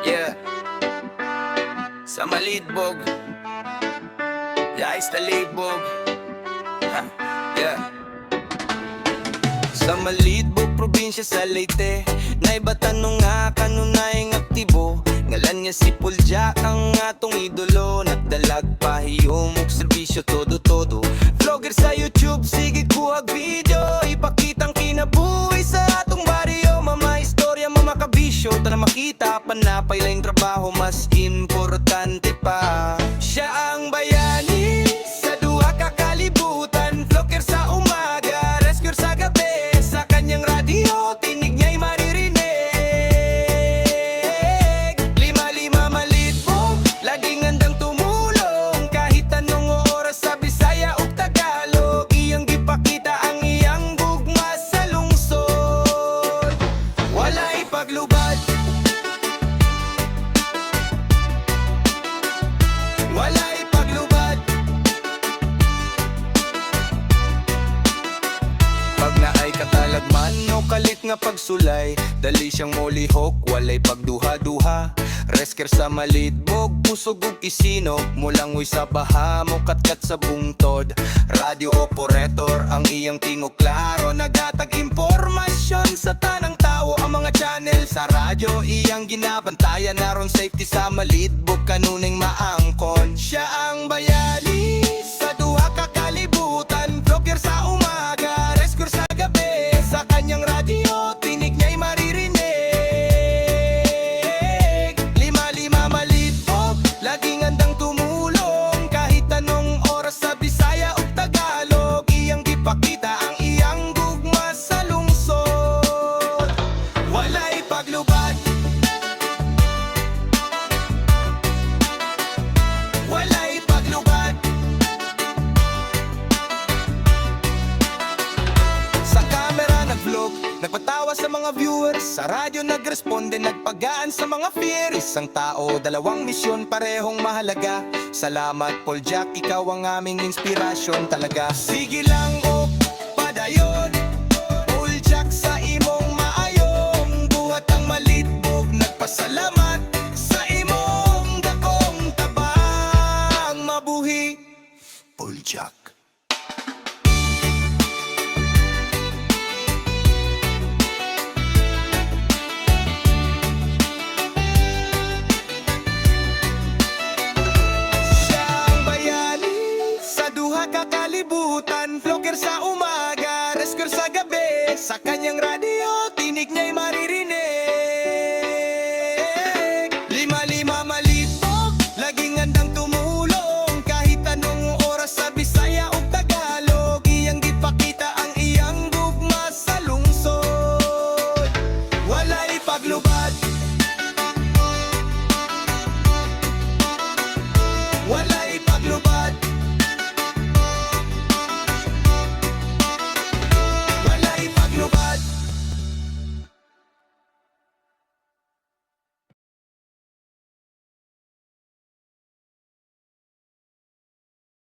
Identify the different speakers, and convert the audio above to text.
Speaker 1: Yeah, sa Malidbog, Yais Talibog. Yeah. Sa Malidbog, probinsya sa Leyte, naibatanong nga kanunayang aktibo. Ngalan niya si Pulja, ang atong idolo. Nagdalag pahiyom og serbisyo todo-todo. Vlogger sa YouTube, sige kuhag video. Ipakitang kinabuhi sa atong baryo. Mama istorya, mama kabisyo. Tara makita, panapay lang trabaho. Mas importante pa, siya ang bayani sa duha ka kalibutan. Vlogger sa umaga, rescuer sa gabi. Sa kanyang radyo, tinig niya'y maririnig. Lima-lima Malidbog, laging handang tumulong. Kahit anong oras sa Bisaya o Tagalog, iyang gipakita ang iyang gugma sa lungsod. Wala'y paglubad, wala'y paglubad. Pag naay katalagman o kalit nga pagsulay, dali siyang molihok, walay pagduha-duha. Resker sa Malidbog, pusog ug kisino. Mulangoy sa baha, mo katkat sa bungtod. Radio operator, ang iyang tingog klaro. Nagatag impormasyon sa tanang tao. Ang mga channel sa radyo, iyang ginabantayan. Naron safety sa Malidbog, kanuning maangkon. Siya ang bayani sa duha ka kalibutan. Vlogger sa umaga, rescuer sa gabi. Sa kanyang radyo, tinig niya'y maririnig. Lima-lima Malidbog, laging handang tumulong. Kahit anong oras sa Bisaya o Tagalog, iyang gipakita ang iyang gugma sa lungsod. Wala'y paglubad, wala'y paglubad. Sa camera nag-vlog, nagpatawa sa mga viewers. Sa radyo nagresponde, nagpagaan sa mga fear. Isang tao, dalawang misyon, parehong mahalaga. Salamat Paul Jack, ikaw ang aming inspirasyon talaga. Sige lang